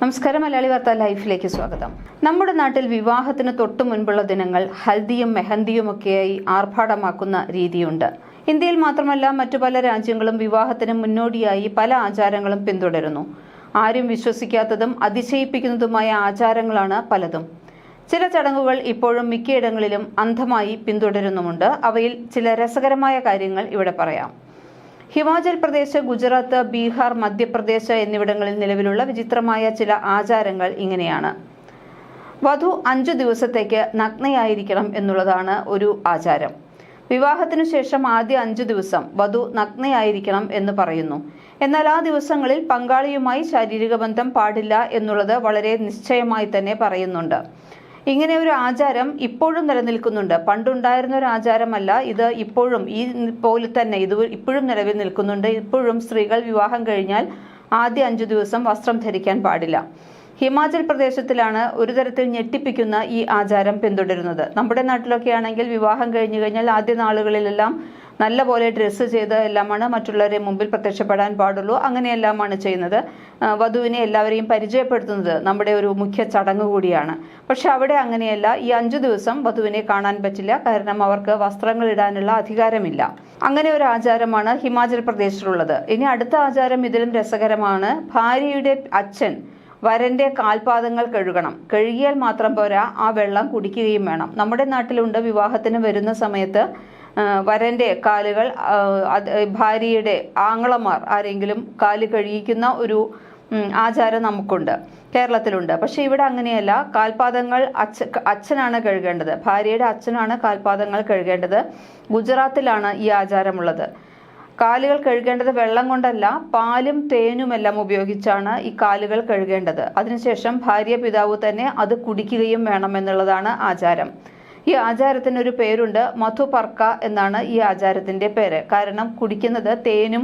നമസ്കാരം, മലയാളി വാർത്ത ലൈഫിലേക്ക് സ്വാഗതം. നമ്മുടെ നാട്ടിൽ വിവാഹത്തിന് തൊട്ടു മുൻപുള്ള ദിനങ്ങൾ ഹൽദിയും മെഹന്തിയുമൊക്കെയായി ആർഭാടമാക്കുന്ന രീതിയുണ്ട്. ഇന്ത്യയിൽ മാത്രമല്ല മറ്റു പല രാജ്യങ്ങളും വിവാഹത്തിന് മുന്നോടിയായി പല ആചാരങ്ങളും പിന്തുടരുന്നു. ആരും വിശ്വസിക്കാത്തതും അതിശയിപ്പിക്കുന്നതുമായ ആചാരങ്ങളാണ് പലതും. ചില ചടങ്ങുകൾ ഇപ്പോഴും മിക്കയിടങ്ങളിലും അന്ധമായി പിന്തുടരുന്നുമുണ്ട്. അവയിൽ ചില രസകരമായ കാര്യങ്ങൾ ഇവിടെ പറയാം. ഹിമാചൽ പ്രദേശ്, ഗുജറാത്ത്, ബീഹാർ, മധ്യപ്രദേശ് എന്നിവിടങ്ങളിൽ നിലവിലുള്ള വിചിത്രമായ ചില ആചാരങ്ങൾ ഇങ്ങനെയാണ്. വധു 5 ദിവസത്തേക്ക് നഗ്നയായിരിക്കണം എന്നുള്ളതാണ് ഒരു ആചാരം. വിവാഹത്തിനു ശേഷം ആദ്യ 5 ദിവസം വധു നഗ്നയായിരിക്കണം എന്ന് പറയുന്നു. എന്നാൽ ആ ദിവസങ്ങളിൽ പങ്കാളിയുമായി ശാരീരിക ബന്ധം പാടില്ല എന്നുള്ളത് വളരെ നിശ്ചയമായി തന്നെ പറയുന്നുണ്ട്. ഇങ്ങനെ ഒരു ആചാരം ഇപ്പോഴും നിലനിൽക്കുന്നുണ്ട്. പണ്ടുണ്ടായിരുന്ന ഒരു ആചാരമല്ല ഇത്. ഇപ്പോഴും പോലെ തന്നെ ഇത് ഇപ്പോഴും നിലവിൽ നിൽക്കുന്നുണ്ട്. ഇപ്പോഴും സ്ത്രീകൾ വിവാഹം കഴിഞ്ഞാൽ ആദ്യ 5 ദിവസം വസ്ത്രം ധരിക്കാൻ പാടില്ല. ഹിമാചൽ പ്രദേശത്തിലാണ് ഒരു തരത്തിൽ ഞെട്ടിപ്പിക്കുന്ന ഈ ആചാരം പിന്തുടരുന്നത്. നമ്മുടെ നാട്ടിലൊക്കെ ആണെങ്കിൽ വിവാഹം കഴിഞ്ഞു കഴിഞ്ഞാൽ ആദ്യ നാളുകളിലെല്ലാം നല്ലപോലെ ഡ്രസ്സ് ചെയ്ത് എല്ലാമാണ് മറ്റുള്ളവരെ മുമ്പിൽ പ്രത്യക്ഷപ്പെടാൻ പാടുള്ളൂ. അങ്ങനെയെല്ലാമാണ് ചെയ്യുന്നത്. വധുവിനെ എല്ലാവരെയും പരിചയപ്പെടുത്തുന്നത് നമ്മുടെ ഒരു മുഖ്യ ചടങ്ങ് കൂടിയാണ്. പക്ഷെ അവിടെ അങ്ങനെയല്ല. ഈ 5 ദിവസം വധുവിനെ കാണാൻ പറ്റില്ല. കാരണം അവർക്ക് വസ്ത്രങ്ങൾ ഇടാനുള്ള അധികാരമില്ല. അങ്ങനെ ഒരു ആചാരമാണ് ഹിമാചൽ പ്രദേശിലുള്ളത്. ഇനി അടുത്ത ആചാരം ഇതിലും രസകരമാണ്. ഭാര്യയുടെ അച്ഛൻ വരന്റെ കാൽപാദങ്ങൾ കഴുകണം. കഴുകിയാൽ മാത്രം പോരാ, ആ വെള്ളം കുടിക്കുകയും വേണം. നമ്മുടെ നാട്ടിലുണ്ട്. വിവാഹത്തിന് വരുന്ന സമയത്ത് വരന്റെ കാലുകൾ ഭാര്യയുടെ ആങ്ങളമാർ ആരെങ്കിലും കാല് കഴുകിക്കുന്ന ഒരു ആചാരം നമുക്കുണ്ട്, കേരളത്തിലുണ്ട്. പക്ഷെ ഇവിടെ അങ്ങനെയല്ല. കാൽപാദങ്ങൾ അച്ഛനാണ് കഴുകേണ്ടത്. ഭാര്യയുടെ അച്ഛനാണ് കാൽപാദങ്ങൾ കഴുകേണ്ടത്. ഗുജറാത്തിലാണ് ഈ ആചാരമുള്ളത്. കാലുകൾ കഴുകേണ്ടത് വെള്ളം കൊണ്ടല്ല, പാലും തേനുമെല്ലാം ഉപയോഗിച്ചാണ് ഈ കാലുകൾ കഴുകേണ്ടത്. അതിനുശേഷം ഭാര്യ പിതാവ് തന്നെ അത് കുടിക്കുകയും വേണം എന്നുള്ളതാണ് ആചാരം. ഈ ആചാരത്തിന് ഒരു പേരുണ്ട്. മധുപർക്ക എന്നാണ് ഈ ആചാരത്തിന്റെ പേര്. കാരണം കുടിക്കുന്നത് തേനും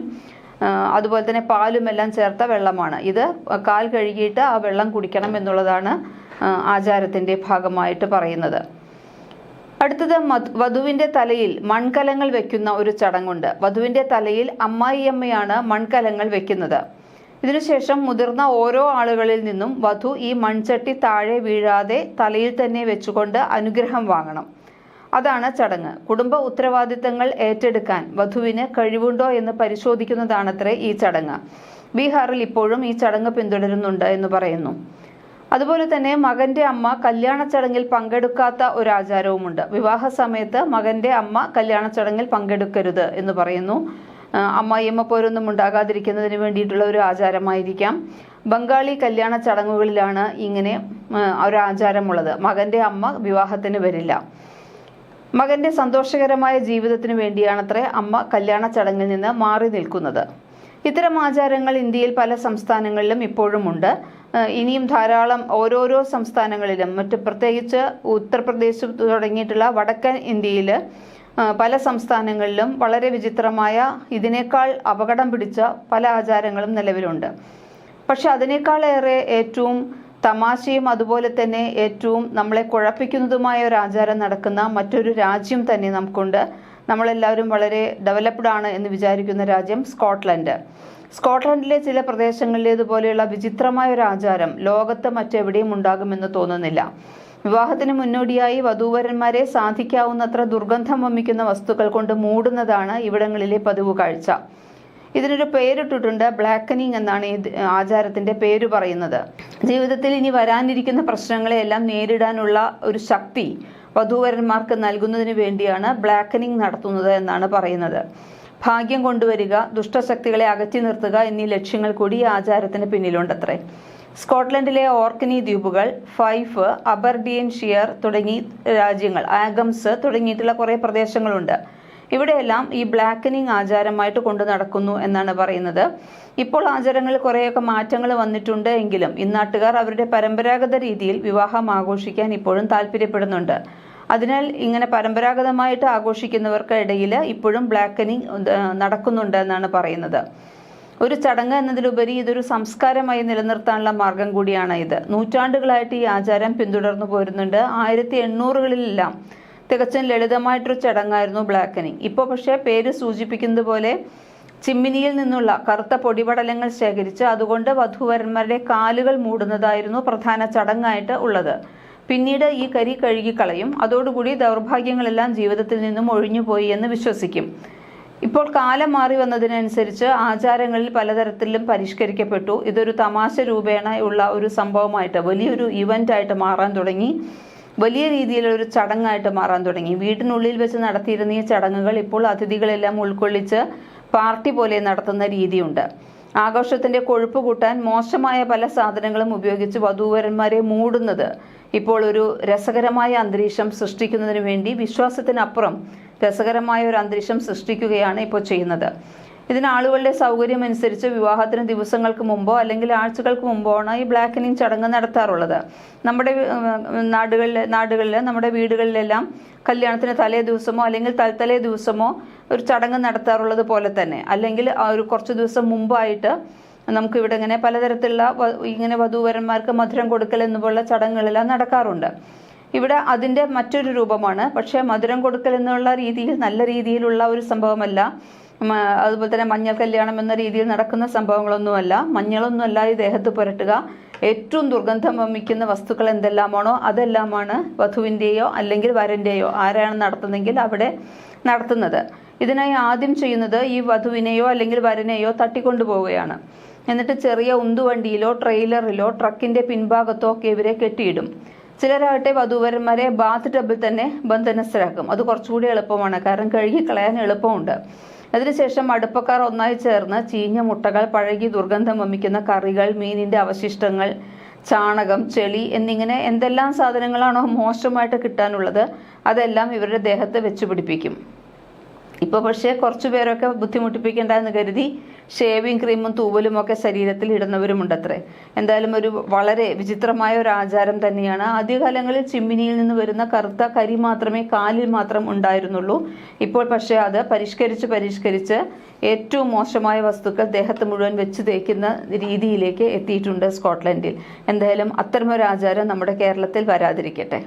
അതുപോലെ തന്നെ പാലുമെല്ലാം ചേർത്ത വെള്ളമാണ്. ഇത് കാൽ കഴുകിയിട്ട് ആ വെള്ളം കുടിക്കണം എന്നുള്ളതാണ് ആചാരത്തിന്റെ ഭാഗമായിട്ട് പറയുന്നത്. അടുത്തത് വധുവിന്റെ തലയിൽ മൺകലങ്ങൾ വെക്കുന്ന ഒരു ചടങ്ങുണ്ട്. വധുവിന്റെ തലയിൽ അമ്മായിയമ്മയാണ് മൺകലങ്ങൾ വെക്കുന്നത്. ഇതിനുശേഷം മുതിർന്ന ഓരോ ആളുകളിൽ നിന്നും വധു ഈ മൺചട്ടി താഴെ വീഴാതെ തലയിൽ തന്നെ വെച്ചുകൊണ്ട് അനുഗ്രഹം വാങ്ങണം. അതാണ് ചടങ്ങ്. കുടുംബ ഉത്തരവാദിത്തങ്ങൾ ഏറ്റെടുക്കാൻ വധുവിന് കഴിവുണ്ടോ എന്ന് പരിശോധിക്കുന്നതാണത്രേ ഈ ചടങ്ങ്. ബീഹാറിൽ ഇപ്പോഴും ഈ ചടങ്ങ് പിന്തുടരുന്നുണ്ട് എന്ന് പറയുന്നു. അതുപോലെ തന്നെ മകന്റെ അമ്മ കല്യാണ ചടങ്ങിൽ പങ്കെടുക്കാത്ത ഒരു ആചാരവുമുണ്ട്. വിവാഹ സമയത്ത് മകന്റെ അമ്മ കല്യാണ ചടങ്ങിൽ പങ്കെടുക്കരുത് എന്ന് പറയുന്നു. അമ്മായിയമ്മ പോരൊന്നും ഉണ്ടാകാതിരിക്കുന്നതിന് വേണ്ടിയിട്ടുള്ള ഒരു ആചാരമായിരിക്കാം. ബംഗാളി കല്യാണ ചടങ്ങുകളിലാണ് ഇങ്ങനെ ഒരു ആചാരമുള്ളത്. മകന്റെ അമ്മ വിവാഹത്തിന് വരില്ല. മകന്റെ സന്തോഷകരമായ ജീവിതത്തിന് വേണ്ടിയാണത്രേ അമ്മ കല്യാണ ചടങ്ങിൽ നിന്ന് മാറി നിൽക്കുന്നത്. ഇത്തരം ആചാരങ്ങൾ ഇന്ത്യയിൽ പല സംസ്ഥാനങ്ങളിലും ഇപ്പോഴും ഉണ്ട്. ഇനിയും ധാരാളം ഓരോരോ സംസ്ഥാനങ്ങളിലും പ്രത്യേകിച്ച് ഉത്തർപ്രദേശ് തുടങ്ങിയിട്ടുള്ള വടക്കൻ ഇന്ത്യയിൽ പല സംസ്ഥാനങ്ങളിലും വളരെ വിചിത്രമായ ഇതിനേക്കാൾ അപകടം പിടിച്ച പല ആചാരങ്ങളും നിലവിലുണ്ട്. പക്ഷെ അതിനേക്കാളേറെ ഏറ്റവും തമാശയും അതുപോലെ തന്നെ ഏറ്റവും നമ്മളെ കുഴപ്പിക്കുന്നതുമായ ഒരു ആചാരം നടക്കുന്ന മറ്റൊരു രാജ്യം തന്നെ നമുക്കുണ്ട്. നമ്മളെല്ലാവരും വളരെ ഡെവലപ്ഡ് ആണ് എന്ന് വിചാരിക്കുന്ന രാജ്യം സ്കോട്ട്ലൻഡ്. സ്കോട്ട്ലൻഡിലെ ചില പ്രദേശങ്ങളിലേതുപോലെയുള്ള വിചിത്രമായ ഒരു ആചാരം ലോകത്ത് മറ്റെവിടെയും ഉണ്ടാകുമെന്ന് തോന്നുന്നില്ല. വിവാഹത്തിന് മുന്നോടിയായി വധൂവരന്മാരെ സാധിക്കാവുന്നത്ര ദുർഗന്ധം വമിക്കുന്ന വസ്തുക്കൾ കൊണ്ട് മൂടുന്നതാണ് ഇവിടങ്ങളിലെ പതിവ് കാഴ്ച. ഇതിനൊരു പേരിട്ടിട്ടുണ്ട്. ബ്ലാക്കനിങ് എന്നാണ് ഈ ആചാരത്തിന്റെ പേര് പറയുന്നത്. ജീവിതത്തിൽ ഇനി വരാനിരിക്കുന്ന പ്രശ്നങ്ങളെയെല്ലാം നേരിടാനുള്ള ഒരു ശക്തി വധൂവരന്മാർക്ക് നൽകുന്നതിന് വേണ്ടിയാണ് ബ്ലാക്കനിങ് നടത്തുന്നത് എന്നാണ് പറയുന്നത്. ഭാഗ്യം കൊണ്ടുവരിക, ദുഷ്ടശക്തികളെ അകറ്റി നിർത്തുക എന്നീ ലക്ഷ്യങ്ങൾ കൂടി ഈ ആചാരത്തിന് പിന്നിലുണ്ടത്രേ. സ്കോട്ട്ലൻഡിലെ ഓർക്കനി ദ്വീപുകൾ, ഫൈഫ്, അബർഡീൻഷിയർ തുടങ്ങി രാജ്യങ്ങൾ, ആഗംസ് തുടങ്ങിയിട്ടുള്ള കുറേ പ്രദേശങ്ങളുണ്ട്. ഇവിടെയെല്ലാം ഈ ബ്ലാക്കനിങ് ആചാരമായിട്ട് കൊണ്ടു നടക്കുന്നു എന്നാണ് പറയുന്നത്. ഇപ്പോൾ ആചാരങ്ങളിൽ കുറേയൊക്കെ മാറ്റങ്ങൾ വന്നിട്ടുണ്ട് എങ്കിലും ഇന്നാട്ടുകാർ അവരുടെ പരമ്പരാഗത രീതിയിൽ വിവാഹം ആഘോഷിക്കാൻ ഇപ്പോഴും താല്പര്യപ്പെടുന്നുണ്ട്. അതിനാൽ ഇങ്ങനെ പരമ്പരാഗതമായിട്ട് ആഘോഷിക്കുന്നവർക്ക് ഇടയിൽ ഇപ്പോഴും ബ്ലാക്കനിങ് നടക്കുന്നുണ്ട് എന്നാണ് പറയുന്നത്. ഒരു ചടങ്ങ് എന്നതിലുപരി ഇതൊരു സംസ്കാരമായി നിലനിർത്താനുള്ള മാർഗം കൂടിയാണ് ഇത്. നൂറ്റാണ്ടുകളായിട്ട് ഈ ആചാരം പിന്തുടർന്നു പോരുന്നുണ്ട്. 1800-കളിലെല്ലാം തികച്ചും ലളിതമായിട്ടൊരു ചടങ്ങായിരുന്നു ബ്ലാക്കനിങ്. ഇപ്പോൾ പക്ഷേ പേര് സൂചിപ്പിക്കുന്നത് പോലെ ചിമ്മിനിയിൽ നിന്നുള്ള കറുത്ത പൊടിപടലങ്ങൾ ശേഖരിച്ച് അതുകൊണ്ട് വധൂവരന്മാരുടെ കാലുകൾ മൂടുന്നതായിരുന്നു പ്രധാന ചടങ്ങായിട്ട് ഉള്ളത്. പിന്നീട് ഈ കരി കഴുകിക്കളയും. അതോടുകൂടി ദൗർഭാഗ്യങ്ങളെല്ലാം ജീവിതത്തിൽ നിന്നും ഒഴിഞ്ഞുപോയി എന്ന് വിശ്വസിക്കും. ഇപ്പോൾ കാലം മാറി വന്നതിനനുസരിച്ച് ആചാരങ്ങളിൽ പലതരത്തിലും പരിഷ്കരിക്കപ്പെട്ടു. ഇതൊരു തമാശ രൂപേണ ഉള്ള ഒരു സംഭവമായിട്ട്, വലിയൊരു ഇവൻ്റായിട്ട് മാറാൻ തുടങ്ങി. വലിയ രീതിയിലൊരു ചടങ്ങായിട്ട് മാറാൻ തുടങ്ങി. വീട്ടിനുള്ളിൽ വെച്ച് നടത്തിയിരുന്ന ഈ ചടങ്ങുകൾ ഇപ്പോൾ അതിഥികളെല്ലാം ഉൾക്കൊള്ളിച്ച് പാർട്ടി പോലെ നടത്തുന്ന രീതിയുണ്ട്. ആഘോഷത്തിന്റെ കൊഴുപ്പ് കൂട്ടാൻ മോശമായ പല സാധനങ്ങളും ഉപയോഗിച്ച് വധൂവരന്മാരെ മൂടുന്നത് ഇപ്പോൾ ഒരു രസകരമായ അന്തരീക്ഷം സൃഷ്ടിക്കുന്നതിന് വേണ്ടി വിശ്വാസത്തിനപ്പുറം രസകരമായ ഒരു അന്തരീക്ഷം സൃഷ്ടിക്കുകയാണ് ഇപ്പോൾ ചെയ്യുന്നത്. ഇതിന് ആളുകളുടെ സൗകര്യം അനുസരിച്ച് വിവാഹത്തിന് ദിവസങ്ങൾക്ക് മുമ്പോ അല്ലെങ്കിൽ ആഴ്ചകൾക്ക് മുമ്പോ ആണ് ഈ ബ്ലാക്കനിങ് ചടങ്ങ് നടത്താറുള്ളത്. നമ്മുടെ നാടുകളിൽ നമ്മുടെ വീടുകളിലെല്ലാം കല്യാണത്തിന് തലേ ദിവസമോ അല്ലെങ്കിൽ തലേ ദിവസമോ ഒരു ചടങ്ങ് നടത്താറുള്ളത് പോലെ തന്നെ, അല്ലെങ്കിൽ ഒരു കുറച്ച് ദിവസം മുമ്പായിട്ട് നമുക്കിവിടെ ഇങ്ങനെ പലതരത്തിലുള്ള ഇങ്ങനെ വധൂവരന്മാർക്ക് മധുരം കൊടുക്കൽ എന്നുള്ള ചടങ്ങുകളെല്ലാം നടക്കാറുണ്ട്. ഇവിടെ അതിൻ്റെ മറ്റൊരു രൂപമാണ്. പക്ഷേ മധുരം കൊടുക്കൽ എന്നുള്ള രീതിയിൽ നല്ല രീതിയിലുള്ള ഒരു സംഭവമല്ല. അതുപോലെ തന്നെ മഞ്ഞൾ കല്യാണം എന്ന രീതിയിൽ നടക്കുന്ന സംഭവങ്ങളൊന്നുമല്ല. മഞ്ഞളൊന്നുമല്ല ഈ ദേഹത്ത് പുരട്ടുക. ഏറ്റവും ദുർഗന്ധം വമിക്കുന്ന വസ്തുക്കൾ എന്തെല്ലാമാണോ അതെല്ലാമാണ് വധുവിൻ്റെയോ അല്ലെങ്കിൽ വരൻ്റെയോ ആരാണ് നടത്തുന്നതെങ്കിൽ അവിടെ നടത്തുന്നത്. ഇതിനായി ആദ്യം ചെയ്യുന്നത് ഈ വധുവിനെയോ അല്ലെങ്കിൽ വരനെയോ തട്ടിക്കൊണ്ടുപോവുകയാണ്. എന്നിട്ട് ചെറിയ ഉന്തുവണ്ടിയിലോ ട്രെയിലറിലോ ട്രക്കിൻ്റെ പിൻഭാഗത്തോ ഒക്കെ ഇവരെ കെട്ടിയിടും. ചിലരാകട്ടെ വധൂവരന്മാരെ ബാത്ത് ടബിൽ തന്നെ ബന്ധനസ്ഥരാക്കും. അത് കുറച്ചുകൂടി എളുപ്പമാണ്, കാരണം കഴുകിക്കളയാൻ എളുപ്പമുണ്ട്. അതിനുശേഷം അടുപ്പക്കാർ ഒന്നായി ചേർന്ന് ചീഞ്ഞ മുട്ടകൾ, പഴകി ദുർഗന്ധം വമിക്കുന്ന കറികൾ, മീനിന്റെ അവശിഷ്ടങ്ങൾ, ചാണകം, ചെളി എന്നിങ്ങനെ എന്തെല്ലാം സാധനങ്ങളാണോ മോശമായിട്ട് കിട്ടാനുള്ളത് അതെല്ലാം ഇവരുടെ ദേഹത്ത് വെച്ച് പിടിപ്പിക്കും. ഇപ്പോൾ പക്ഷേ കുറച്ചു പേരൊക്കെ ബുദ്ധിമുട്ടിപ്പിക്കേണ്ട എന്ന് കരുതി ഷേവിങ് ക്രീമും തൂവലും ഒക്കെ ശരീരത്തിൽ ഇടുന്നവരുമുണ്ടത്രേ. എന്തായാലും ഒരു വളരെ വിചിത്രമായ ഒരു ആചാരം തന്നെയാണ്. ആദ്യകാലങ്ങളിൽ ചിമ്മിനിയിൽ നിന്ന് വരുന്ന കറുത്ത കരി മാത്രമേ കാലിൽ മാത്രം ഉണ്ടായിരുന്നുള്ളൂ. ഇപ്പോൾ പക്ഷേ അത് പരിഷ്കരിച്ച് ഏറ്റവും മോശമായ വസ്തുക്കൾ ദേഹത്ത് മുഴുവൻ വെച്ച് തേക്കുന്ന രീതിയിലേക്ക് എത്തിയിട്ടുണ്ട് സ്കോട്ട്ലൻഡിൽ. എന്തായാലും അത്തരമൊരു ആചാരം നമ്മുടെ കേരളത്തിൽ വരാതിരിക്കട്ടെ.